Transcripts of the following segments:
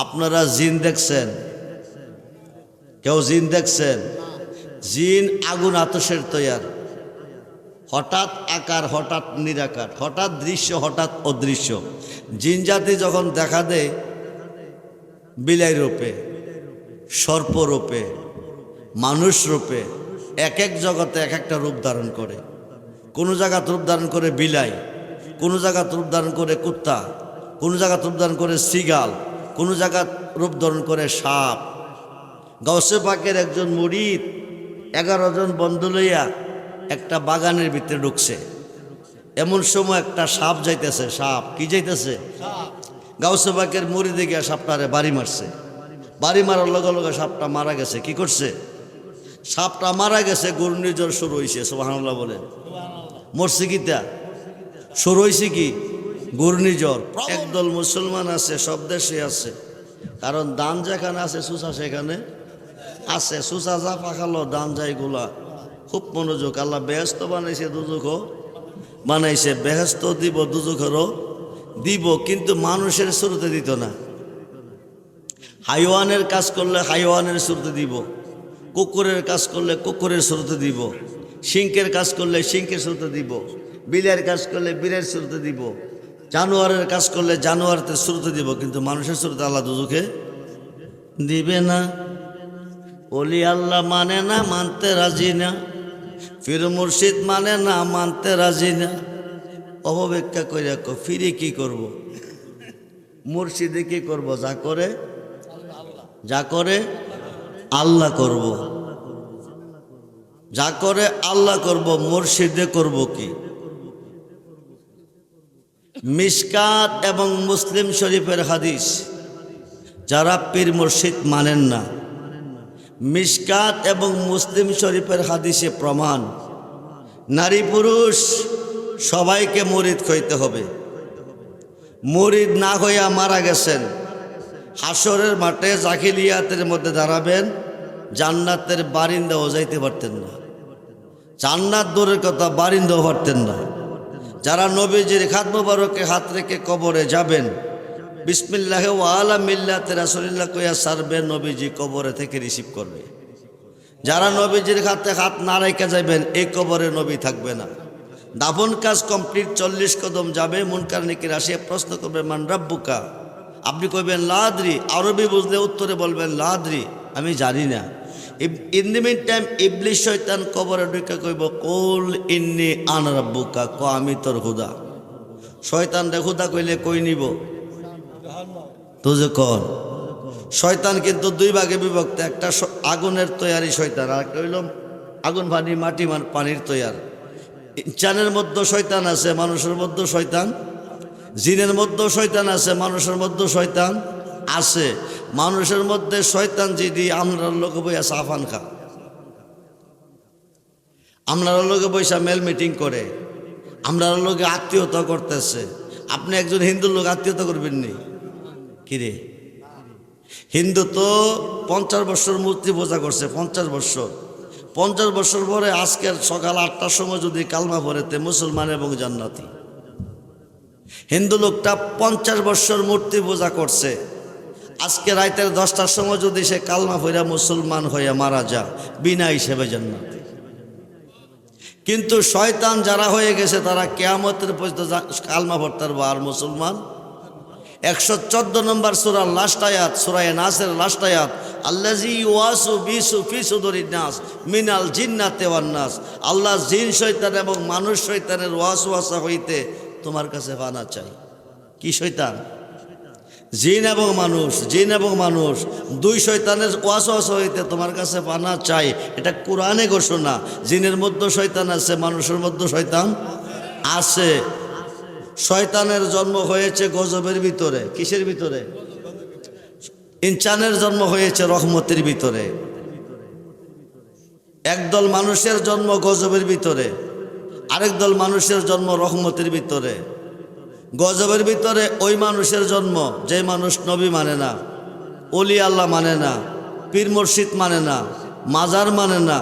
আপনারা জিন দেখছেন? কেউ জিন দেখছেন? জিন আগুন আতসের তৈয়ার, হঠাৎ আকার, হঠাৎ নিরাকার, হঠাৎ দৃশ্য, হঠাৎ অদৃশ্য। জিন জাতি যখন দেখা দেয় বিলাই রূপে, সর্প রূপে, মানুষ রূপে, এক এক জগতে এক একটা রূপ ধারণ করে। কোনো জায়গা রূপ ধারণ করে বিলাই, কোনো জায়গা রূপ ধারণ করে কুত্তা, কোনো জায়গা রূপ ধারণ করে সিগাল, কোনো জায়গা রূপ ধারণ করে সাপ। গাউসে পাকের একজন মুরিদ 11 জন বন্ধু লইয়া একটা বাগানের ভিতরে ঢুকছে। এমন সময় একটা সাপ যাইতেছে। সাপ কি যাইতেছে? গাউসে পাকের মুরিদে গিয়া সাপটারে বাড়ি মারছে। বাড়ি মারার লগে লগে সাপটা মারা গেছে। কি করছে? সাপটা মারা গেছে। ঘূর্ণিঝড় শুরু হয়েছে। সুবহানাল্লাহ বলেন। মরছে কিতা? শুরু হয়েছে কি? ঘূর্ণিঝড়। একদল মুসলমান আছে, সব দেশে আছে, কারণ দান যেখানে আছে সুসা সেখানে আছে। সুসা যা পাখালো দান যাইগুলা খুব মনোযোগ। আল্লাহ বেহেস্ত বানাইছে, দুজখও বানাইছে। বেহেস্ত দিব, দুজখেরও দিব, কিন্তু মানুষের শুরুতে দিত না। হাইওয়ানের কাজ করলে হাইওয়ানের শুরুতে দিব, কুকুরের কাজ করলে কুকুরের শুরুতে দিব, সিংকের কাজ করলে সিংকের শুরুতে দিব, বিলের কাজ করলে বিলের শুরুতে দিব, জানোয়ারের কাজ করলে জানোয়ারের শুরুতে দিব, কিন্তু মানুষের শুরুতে আল্লাহ দুজখে দিবে না। ওলি আল্লাহ মানে না, মানতে রাজি না। ফির মুর্শিদ মানে না, মানতে রাজি না। অপব্যাখ্যা করে ফিরে কি করব? মুর্শিদে কি করব? যা করে আল্লাহ করব, যা করে আল্লাহ করব। মুর্শিদে করব কি? মিশকাত এবং মুসলিম শরীফের হাদিস, যারা পীর মুর্শিদ মানেন না, মিশকাত এবং মুসলিম শরীফের হাদিসে প্রমাণ, নারী পুরুষ সবাইকে মুরিদ হইতে হবে। মুরিদ না হইয়া মারা গেছেন, হাসরের মাঠে জাকিলিয়াতের মধ্যে দাঁড়াবেন, জান্নাতের বারিন্দাও যাইতে পারতেন না। জান্নাত দূরের কথা, বারিন্দাও পারতেন না। যারা নবীজির খাত মোবারকে হাত রেখে কবরে যাবেন, বিসমিল্লাহ ওয়া আলা মিল্লাতে রাসূলিল্লাহ কইয়া সারবেন, নবীজি কবরে থেকে রিসিভ করবে। যারা নবীজির হাতে হাত না রেখে যাবেন, এই কবরে নবী থাকবে না। দাফন কাজ কমপ্লিট, 40 কদম যাবে, মুনকার নেকির আসিয়া প্রশ্ন করবে মান রাব্বুকা। আপনি কইবেন লাদ্রি, আরবি বুঝলে উত্তরে বলবেন লাদ্রি, আমি জানি না। ইন দি মিন টাইম ইবলিশ শয়তান কবরে ঢুকে কইব কুল ইন্নী আনা রাব্বুকা, ক আমি তোর খুদা। শয়তান রে খুদা কইলে কই নিব? তুই কর। শয়তান কিন্তু 2 ভাগে বিভক্ত, একটা আগুনের তৈয়ারি শয়তান, আর একটা হইল আগুন পানি মাটি পানির তৈয়ার। ইনসানের মধ্যে শয়তান আছে, মানুষের মধ্যে শয়তান, জিনের মধ্যে শয়তান আছে, মানুষের মধ্যে শয়তান আছে। মানুষের মধ্যে শয়তান যদি আমরার লোকে বইয়া সাফান খা, আমরার লোকে বইসা মেল মিটিং করে, আমরার লোকে আত্মীয়তা করতেছে। আপনি একজন হিন্দু লোক আত্মীয়তা করবেন নি? কিরে, হিন্দু তো 50 বছর মূর্তি পূজা করছে, 50 বছর। 50 বছর পরে আজকের সকাল 8টার সময় যদি কালমা পড়েতে মুসলমান এবং জান্নাতি। হিন্দু লোকটা 50 বছর মূর্তি পূজা করছে, আজকে রাতের 10টার সময় যদি সে কালমা পড়া মুসলমান হইয়া মারা যা, বিনা হিসেবে জান্নাতি। কিন্তু শয়তান যারা হয়ে গেছে, তারা কিয়ামতের পর্যন্ত কালমা পড়তে পারবে আর মুসলমান। 114 নম্বর সূরার লাস্ট আয়াত, সূরা নাসের লাস্ট আয়াত, আল্লাযী ইউওয়াসু বিসু ফি সুদুরিন নাস মিনাল জিন্নাতি ওয়ান নাস। আল্লাহ জিন শয়তান এবং মানুষ শয়তানের ওয়াসওয়াসা হইতে তোমার কাছে পানা চাই। কি শয়তান? জিন এবং মানুষ, জিন এবং মানুষ, 2 শয়তানের ওয়াসওয়াসা হইতে তোমার কাছে পানা চাই। এটা কোরআনে ঘোষণা। জিনের মধ্যে শয়তান আছে, মানুষের মধ্যে শয়তান আছে। শয়তানের জন্ম হয়েছে গজবের ভিতরে। কিসের ভিতরে? ইনসানের জন্ম হয়েছে রহমতের ভিতরে। একদল মানুষের জন্ম গজবের ভিতরে, আরেক দল মানুষের জন্ম রহমতের ভিতরে। গজবের ভিতরে ওই মানুষের জন্ম যে মানুষ নবী মানে না, ওলি আল্লাহ মানে না, পীর মুর্শিদ মানে না, মাজার মানে না,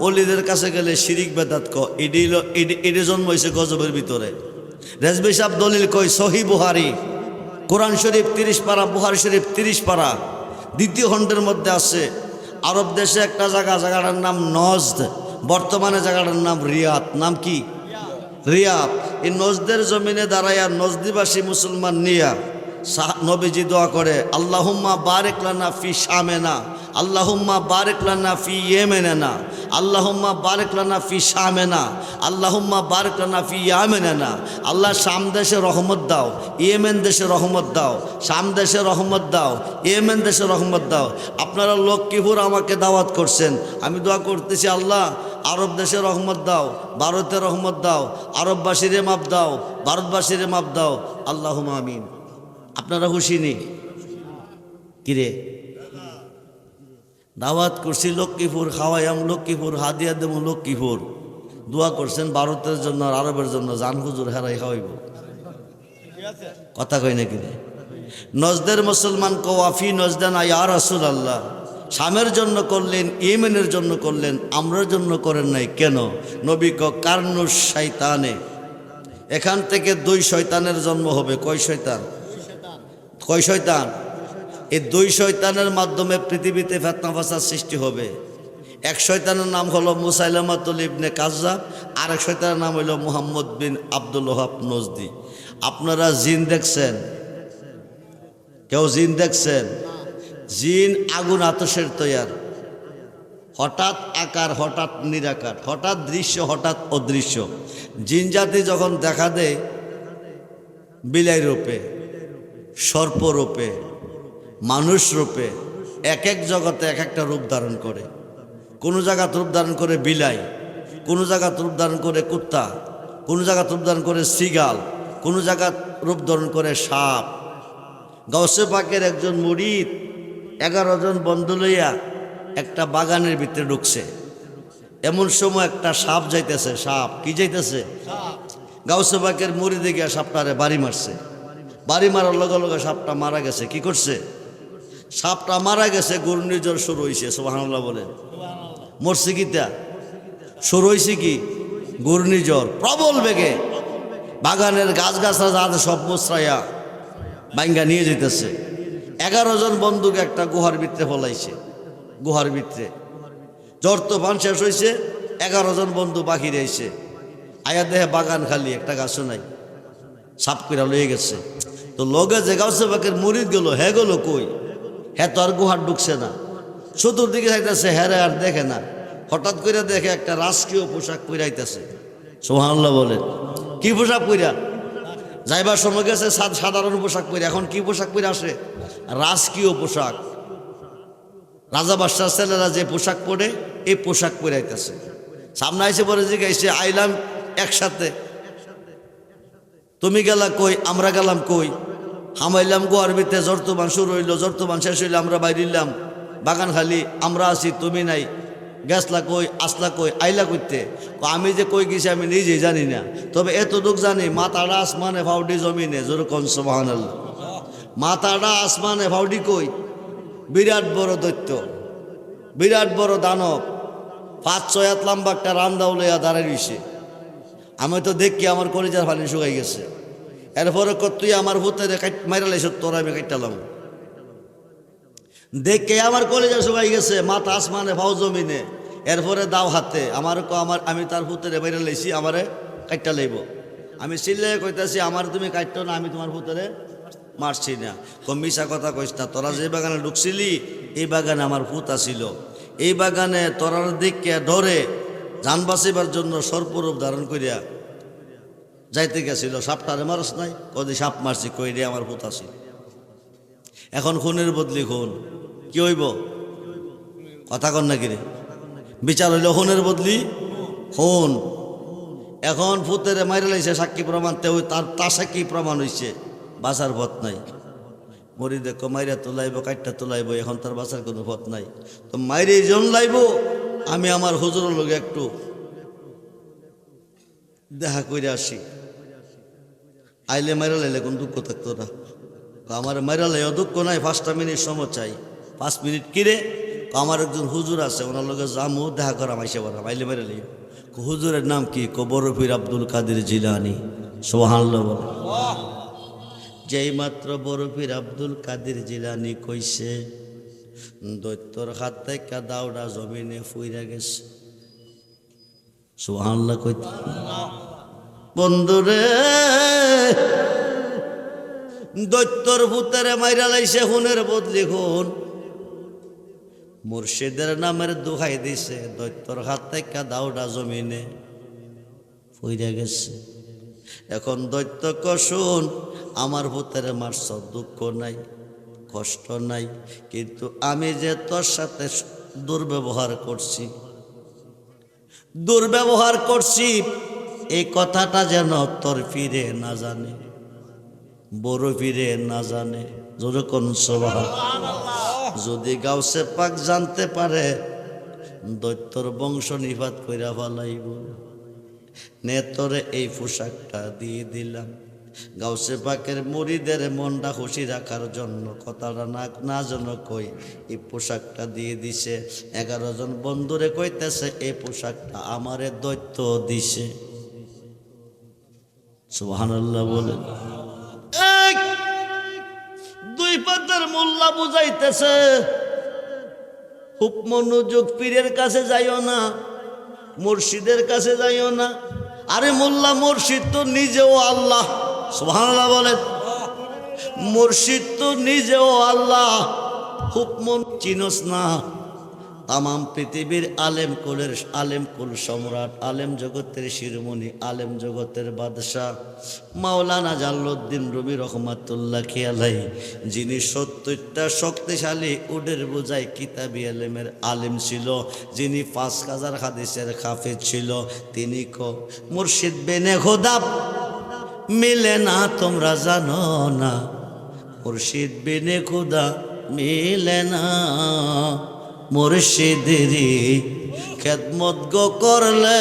ওলিদের কাছে গেলে শিরিক বেদাত ইডি জন্ম হয়েছে গজবের ভিতরে। রেজবি সাহেব দলিল কই সহি বুহারি, কোরআন শরীফ 30 পারা, বুখারী শরীফ 30 পারা। দ্বিতীয় খণ্ডের মধ্যে আছে আরব দেশে একটা জায়গাটার নাম নজদ, বর্তমানে জায়গাটার নাম রিয়াদ। নাম কি? রিয়াদ। এই নজদের জমিনে দাঁড়াইয়া নজদিবাসী মুসলমান নিয়া নবীজি দোয়া করে, আল্লাহুম্মা বারিক লানা ফি শামেনা, আল্লাহুম্মা বারিক লানা ফি ইয়েমেনা, আল্লাহুম্মা বারিক লানা ফি শামেনা, আল্লাহুম্মা বারিক লানা ফি ইয়ামেনা। আল্লাহ শাম দেশে রহমত দাও, ইয়েমেন দেশে রহমত দাও, শাম দেশে রহমত দাও, ইয়েমেন দেশে রহমত দাও। আপনারা লক্ষ্মীপুর আমাকে দাওয়াত করছেন, আমি দোয়া করতেছি আল্লাহ আরব দেশে রহমত দাও, ভারতে রহমত দাও, আরববাসীরে মাপ দাও, ভারতবাসীরে মাপ দাও, আল্লাহুম্মা আমিন। আপনারা খুশি নি? কিরে দাওয়াত করছি লক্ষ্মীপুর, খাওয়াইয়াম লক্ষ্মীপুর, হাদিয়া দেব লক্ষ্মীপুর, দোয়া করছেন ভারতের জন্য আর আরবের জন্য, জান হুজুর হেরাই খাওয়াইব। কথা কই না কিরে? নজদের মুসলমান কওয়াফি নজদানা ইয়া রাসূলুল্লাহ, শামের জন্য করলেন, ইয়েমেনের জন্য করলেন, আমরার জন্য করেন নাই কেন? নবী ক কারনুস শয়তানে, এখান থেকে 2 শয়তানের জন্ম হবে। কয় শয়তান? কয় শয়তান? এই 2 শয়তানের মাধ্যমে পৃথিবীতে ফিতনা ফাসাদ সৃষ্টি হবে। এক শয়তানের নাম হলো মুসাইলামাতুল ইবনে কাজ্জাব, আর এক শয়তানের নাম হলো মুহাম্মদ বিন আব্দুল ওহাব নজদি। আপনারা জিন দেখছেন? কেউ জিন দেখছেন? জিন আগুন আতশের তৈয়ার, হঠাৎ আকার, হঠাৎ নিরাকার, হঠাৎ দৃশ্য, হঠাৎ অদৃশ্য। জিন জাতি যখন দেখা দেয় বিলাই রূপে, সর্প রূপে, মানুষ রূপে, এক এক জগতে এক একটা রূপ ধারণ করে। কোনো জায়গাত রূপ ধারণ করে বিলাই, কোনো জায়গাত রূপ ধারণ করে কুত্তা, কোনো জায়গাত রূপ ধারণ করে সিগাল, কোনো জায়গাত রূপ ধারণ করে সাপ। গাউসে পাকের একজন মুরিদ 11 জন বন্ধু লইয়া একটা বাগানের ভিতরে ঢুকছে। এমন সময় একটা সাপ যাইতেছে। সাপ কি যাইতেছে? গাউসে পাকের মুরিদে গিয়া সাপটারে বাড়ি মারছে। বাড়ি মারার লগে লগে সাপটা মারা গেছে। কি করছে? সাপটা মারা গেছে, ঘূর্ণিঝড় শুরু হয়েছে। সুবহানাল্লাহ বলেন। মরছে কিতা? শুরু হয়েছে কি? ঘূর্ণিঝড় প্রবল বেগে বাগানের গাছগাছরা যাতে সব মুছরাইয়া বাইঙ্গা নিয়ে যেতেছে। 11 জন বন্ধুকে একটা গুহার ভিতরে ফলাইছে। গুহার ভিতরে জ্বর তুফান শেষ হয়েছে, 11 জন বন্ধু বাকি রয়েছে। আয়া দেহে বাগান খালি, একটা গাছও নাই, সাপ করে লয়ে গেছে। তো লগে যে গাউসে পাকের মুরিদ গেল, হ্যাঁ গেল কই? হ্যাঁ তো আর গুহার ঢুকছে না, চতুর্দিকে যাইতেছে, হ্যাঁ আর দেখে না। হঠাৎ করে দেখে একটা রাজকীয় পোশাক পরাইতেছে। সুবহানাল্লাহ বলেন। কি পোশাক পরা? যাইবার সময় গেছে সাধারণ পোশাক পরে, এখন কি পোশাক পরে আসে? রাজকীয় পোশাক। রাজা বাদশার ছেলেরা যে পোশাক পরে, এই পোশাক পরাইতেছে। সামনে এসে পরে জিজ্ঞাসা, আইলাম একসাথে, তুমি গেলা কই? আমরা গেলাম কই? হামাইলাম গোয়ার ভিতরে, জর্তমান শুরু হইল, জর্তমান শেষ হইলে আমরা বাইরিলাম, বাগান খালি, আমরা আছি, তুমি নাই। গেছলা কই? আসলা কই? আইলা কইতে? আমি যে কই গেছি আমি নিজেই জানি না, তবে এতটুক জানি মাথাটা আসমানে ফাউডি জমিনে। যেরকম সুবহানাল্লাহ। মাথাটা আসমানে ফাউডি কই? বিরাট বড় দৈত্য, বিরাট বড় দানব, 5-6 হাত লম্বা একটা রামদাও লইয়া দাঁড়াই রইছে। আমি তো দেখি আমার কলিজার পানি শুকাই গেছে। এরপরে তুই আমার ভূতের মাইরা লাইছ, তোর আমি কাটলাম। দেখে আমার কলিজা শুকাই গেছে, মাথা আসমানে ফাও জমিনে। এরপরে দাও হাতে আমার আমি তার ভূতের মাইরা লাইছি, আমারে কাটটা লাইব। আমি চিল্লাই কইতাছি, আমার তুমি কাটতো না, আমি তোমার ভূতের মারছি না। মিশা কথা কইস না, তোরা যে বাগানে ঢুকছিলি এই বাগানে আমার ভূত আসিল। এই বাগানে তোরার দিকে ধরে জান বাঁচিবার জন্য সর্পরূপ ধারণ করিয়া যাইতে গেছিল। সাপটারে মারস নাই? কদি সাপ মারছি, কই রে আমার ভূত আসিল। এখন খুনের বদলি খুন, কি হইব? কথা কন না কিরে? বিচার হইল খুনের বদলি খুন। এখন ভূতের মাইরে লাইছে, সাক্ষী প্রমাণ তার সাক্ষী প্রমাণ হইছে, বাঁচার পথ নাই। মরি দেখো মাইরা তোলাইব, কাটটা তোলাইব, এখন তার বাঁচার কোনো পথ নাই। তো মাইরে জন লাইব। আমি আমার হুজুরের লোক একটু দেখা করে আসি। আইলে মাইরা লাইলে কোন দুঃখ থাকতো না। আমার মাইরা লাইও দুঃখ নাই, 5টা মিনিট সময় চাই। 5 মিনিট কিরে? আমার একজন হুজুর আছে, ওনার লোকের জামু দেখা করা মাইসে বলা। আইলে মাইরা লাইও। হুজুরের নাম কি? বড় পীর আব্দুল কাদের জিলানী। সুবহানাল্লাহ বলে। যেই মাত্র বড় পীর আব্দুল কাদের জিলানী কইছে, দৈত্যর হাত থেকে দাউড়া জমিনে ফুইরা গেছে। সুবহানাল্লাহ কইতে বন্ধুরে, দৈত্যর ভূতের মাইরা লাইছে হুনের বদলি হুন। মুর্শিদের নামের দোহাই দিছে, দৈত্যর হাত থেকে দাউড়া জমিনে ফুইরা গেছে। এখন দৈত্য কশুন, আমার ভূতের মারছ, দুঃখ নাই কষ্ট নাই, কিন্তু আমি যে তোর সাথে দুর্ব্যবহার করছি এই কথাটা যেন তোর ফিরে না জানে, বড় ফিরে না জানে। যখন সুবহানাল্লাহ, যদি গাউসে পাক জানতে পারে দৈত্যর বংশ নিপাত কইরা ফেলাইব। নে তোরে এই পোশাকটা দিয়ে দিলাম, গাউসে পাকের মুরিদের মনটা খুশি রাখার জন্য, কথাটা না যেন কই, এই পোশাকটা দিয়ে দিছে। 11 জন বন্ধুরে কইতেছে এই পোশাকটা আমারে দৈত্য দিছে। সুবহানাল্লাহ বলেন। দুই পাতার মোল্লা বুঝাইতেছে, খুব মনোযোগ, পীরের কাছে যাইও না, মুর্শিদের কাছে যাইও না। আরে মোল্লা, মুর্শিদ তো নিজেও আল্লাহ। সুবহানাল্লাহ বলেন। মুর্শিদ তো নিজেও আল্লাহ, হুকম চিনস না। তামাম পৃথিবীর আলেম কুল সম্রাট, আলেম জগতের শিরোমণি, আলেম জগতের বাদশাহ মাওলানা জালালউদ্দিন রুমি রহমাতুল্লাহ আলাইহি, যিনি 70টা শক্তিশালী উডের বোঝাই কিতাবি আলেমের আলেম ছিল, যিনি 5000 হাদিসের হাফেজ ছিল, তিনি মুর্শিদ বেনে খোদা মিলে না, তোমরা জানো না, মুর্শিদ বিনে খোদা মিলে না। মুর্শিদেরই খেদমত গো করলে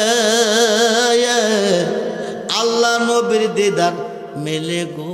আল্লাহ নবীর দিদার মেলে গো